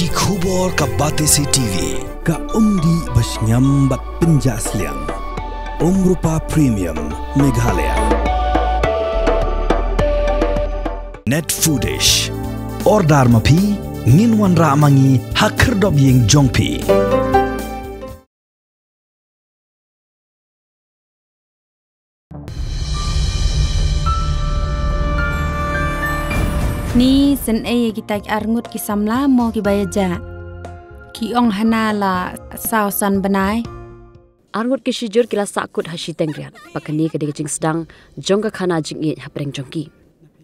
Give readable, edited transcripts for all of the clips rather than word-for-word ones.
Ki khubor ka Batesi TV ka umdi basnyam bat penjaslian Rupa Premium Meghalaya Net Foodish Ordar mapi nginwan ramangi hakerdob yeng jongpi Ni sen kita arngut ki samla mo ki bayaja ki ong hanala sausan banai arngut ki shijur kila sakut hashi tengrian pakani ka diging sedang jongka khana jingi hapreng jongki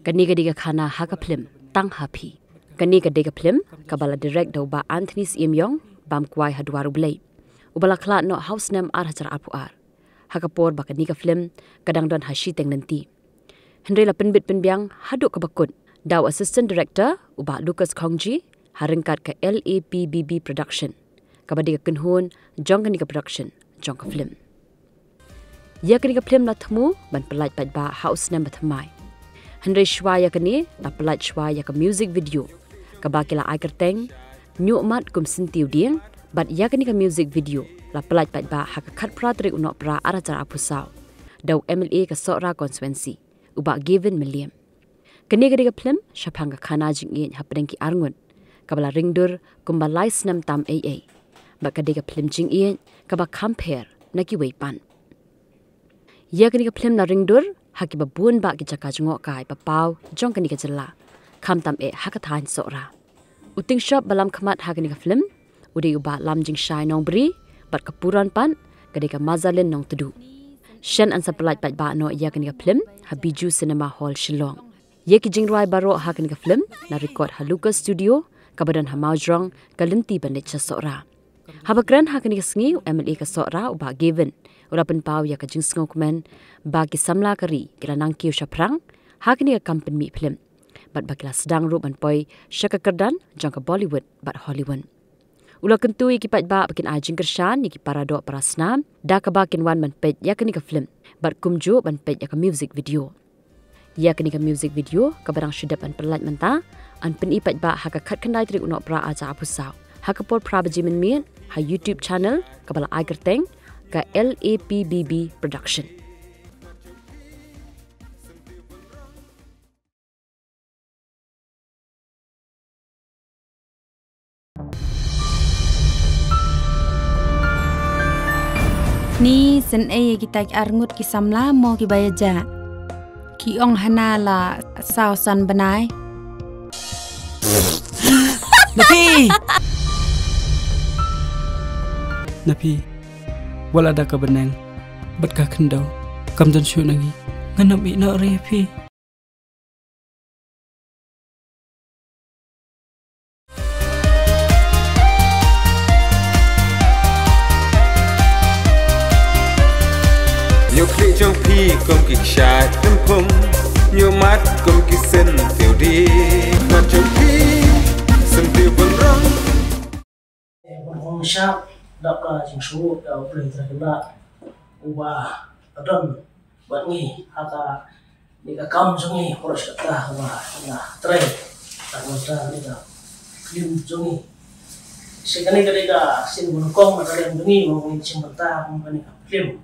kani ka diga khana haka film tang happy kani ka diga film kabala direct do ba Anthony Siemyong bam kwai hadwaru blai ubala khla no house name ar hajar apu ar haka por bakani ka film kadang don hashi teng nanti hendrela penbit penbiang haduk ka bakut Daw Assistant Director Uba Lucas Kongji harengkat ke LAPBB Production kabadi ka kenhun jong kani ka production jong ka film ya kani ka film la thmu ban pelait pat ba house name bathmai Henry Shwaya kani la pelait Shwaya ka music video kabakila aikerteng nyu mat kum sintiu ding bat ya kani ka music video la pelait pat ba hakakat pratri unok pra aracara apusau daw MLA ka Sora constituency Uba Given Milliam Kani ka film syapang ka khana jingin hapreng ki arngun kabala ringdur kumbalai snam tam AA ba ka film jingin kaba compare naki weipan ya kani ka film na ringdur haki ba bun ba ki jaka jngok kai pa pau jong kani ka jela kham tam e hakathan sora uting shop balam khamat hakani ka film udi uba lam jing shai nong bri bat ka puran pan kadi ka mazalen nong tudu shen an saplat pat ba no ya kani ka film habiju cinema hall shillong Ye ki jingrai baro hakan ka film na record ha Lucas Studio kabadan ha Maujrong kalinti bandit cha sora. Habakran hakan ka sngi MLA ka sora uba given urapan pau ya ka jingsngong kumen ba ki samla kari kila nang kiu shaprang hakan ka company mi film. Bat bakila sedang ruban poi syaka kerdan jang ka Bollywood bat Hollywood. Ula kentui ki pat ba bakin ajing kershan ni ki parado parasnam da ka bakin wan man pet ya ka film bat kumju ban pet ya ka music video. Ya kini ka music video kabarang syudapan pelat menta an penipat ba haka kat kendai tri unok pra aja apusau haka por prabaji menmien ha YouTube channel kabala aigerteng ka LAPBB Production Ni sen kita arngut ki samla mo ki bayaja ki ong hanala sausan banai Napi wala da ka beneng bat ka kendau kam jan syu nangi nganam i na re phi Nhiều khi trong phi công kịch trái tâm phong nhiều mắt công kịch sân tiểu đi còn trong phi sân tiểu vẫn rong Bang Syab dapat jingsut boleh terkena ubah adam buat ni hata ni kam jongi poros kata na try tak masa ni ka film jongi sekali ketika sin bunukong matalim jongi mau ni cimbata mau ni film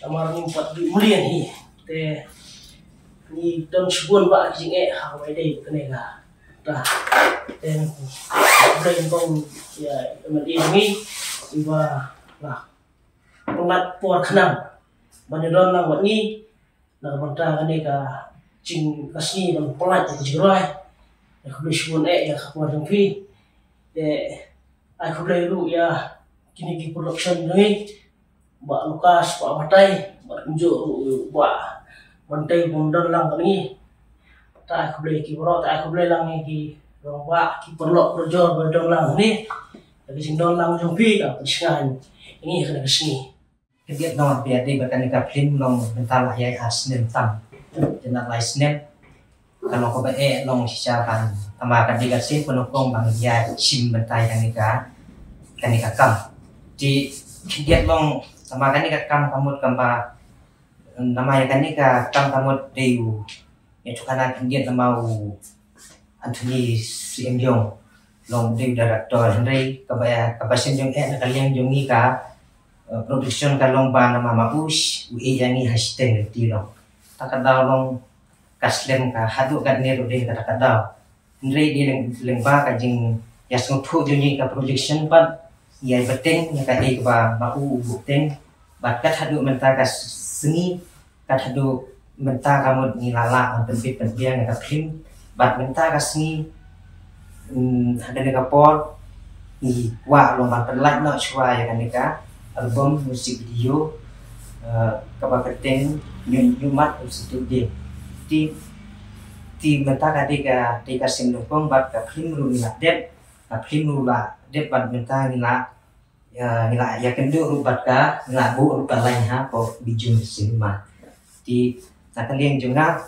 Tamar ni 4 million ni te ni don subun ba jing hang mai dei kene ga ta en brain kong ya MLA ni iba lah pengat por khanam banedon lang wat ni na banta kene ga jing kasni ban polat ji roi na khul subun ya khapor jong fi te ai khul lu ya kini ki production ni Ba Lucas, ba Matai, ba unjuk ba Matai bundar lang ni. Tak aku boleh ki bro, tak aku boleh lang ki rong ba ki perlu kerja bundar lang ni. Lagi sing don lang jong pi ka pensingan. Ini kena kesini. Kegiat nomor biadi bahkan ika film long bentalah ya asnem tam. Jenat lai snap. Kalau kau long siapan tambahkan dikasih penukung bang ya sim bentai kan ika kam. Di kegiat long sama kan ika kam kamut kamba namanya kan ika kam kamut deyu itu karena kegiat mau Anthony Siemyong long di director Henry kapasin jong nak kalian jong ni ka production ka long ba nama maus yang ni hashtag ti long takadaw long kaslem ka hadu ka ni ro din takadaw Henry di lengba ka jing yas nguthu jong ni ka production pat ia beteng yang ka ba mau beteng bat kat hadu menta ka seni kat hadu menta kamu ni lala on tempit biang ka film bat menta ka seni ada dekat pol i wa lomba terlat nak cua ya kan dekat album musik video kabaketeng nyumat studio ti menta ka deka sindokong bat ka film lu ni dep ka film lu la dep bat menta ni la ya kendu rubat ka la bu rubat lain ha po bijung sinema ti nak liang junga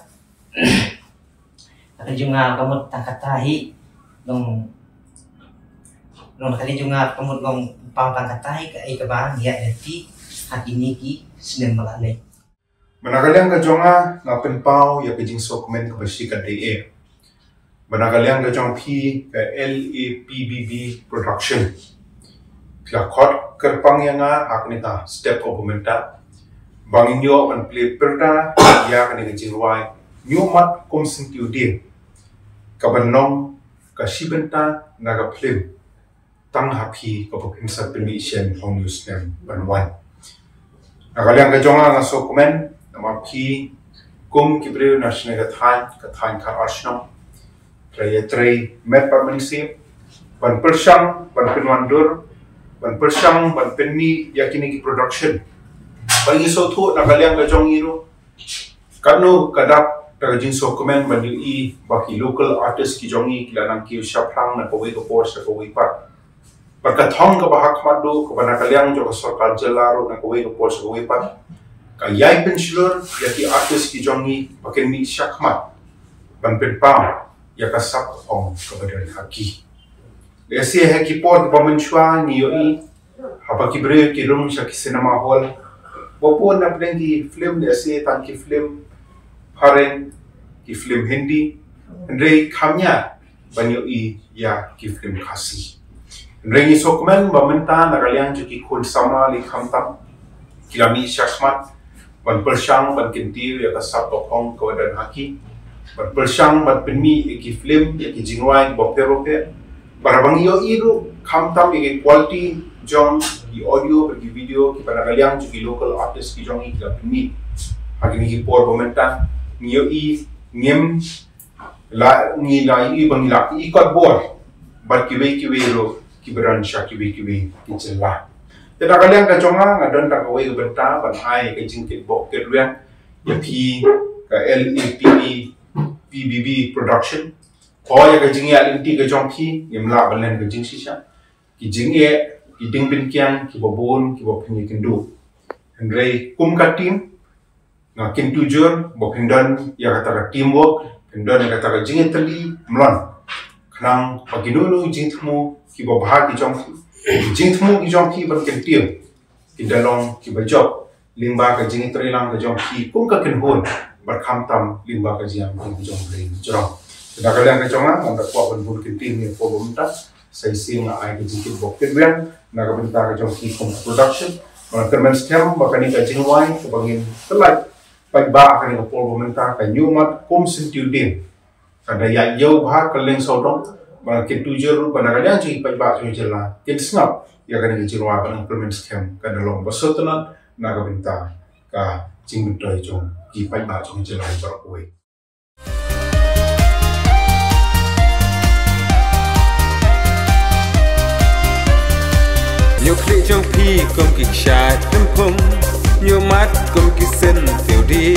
nak junga kamu takatahi long kali junga kamu long pang takatahi ka ai ka ba ya ti hak ini ki sinem malale managalyang ka jonga na penpau ya ke jing dokumen ka basi ka de managalyang ka jong pi ka LAPBB production la khot kerpang yang aknita step komplementa bangin yo man play perda ya kan ke jingwai nyumat kom sentiu din kabanong ka shibenta naga film tang happy ka pokimsa permission hong news nem banwan nagalyang ka jonga nga so comment nama pi kum kibreu national ka than ka arsham trayetray met permanency ban persyang ban penwandur ban persyang ban penni yakini ki production bagi sotu nagalyang ka jong iro kanu kadap daga jing so comment ban i baki local artist ki jongi kilanang ki syaplang na kawai ko por sa kawai pat pagkathong ka bahak madu ko nagalyang jo ka sarkar jelaro na kawai ko por sa kawai pat ka yai pensilur yaki artist ki jongi bakin mi syakmat ban penpam yakasap ong kabadan haki Ese haki pot pamenchua ni yoi hapa kibre ki room sa ki cinema hall popon na plenty film ese tan ki film pareng ki film Hindi ndrei khamnya banyo i ya ki film khasi ndrei ni sokmen bamenta nagalyang ki khul sama li khamtam kilami shashmat ban persyang ban kinti ya kasap ong kabadan haki ban persyang ban penmi ki film ya ki jingwai boperope barang iyo iru kamtam yang quality jong di audio bagi video kita nagalyang juga local artist ki jong kita pini hari ini por momentan niyo i ngem la ni la i bang la i kot bor bar kiwe ro kiberan sha kiwe ki cela te nagalyang ka jonga ngadon ta kawe benta ban ai ka jingkit bok ke ruang ya pi ka LAPBB production oh ya kajing ya linti ke jongki imla balen ke jing sisa ki jing ye ki ding bin kiang ki bobon ki bopin kendu Henry kum ka team na kin tujur bopindan ya kata teamwork pindan ya kata jing tali mlon khnang paginunu jing thmu ki bobha ki jongki jing thmu ki jongki ban ken team ki dalong ki bajob limba ka jing trilang ka jongki kum ka ken hon bar khamtam limba ka jiam ki jongki jorong nagalyang ka jonga anda kwa ban bur kintin ni po bumta sai sing ai ki jikit bokit ben nagabenta ka jong ki production on kermen scam bakani ka jingwai ko bangin telai pai ba ka ni po bumta ka nyumat kom sentiu din kada ya yo bha kaleng sodong ba ki tujer ba nagalyang ji pai ba jo jela kin snap ya ka ni jingwa ban kermen scam ka dalong basotanan nagabenta ka jingbentoi jong ki pai ba jo jela barkoi nhiều khi trong khi công kịch trái tâm không nhiều mắt công kịch sân tiểu đi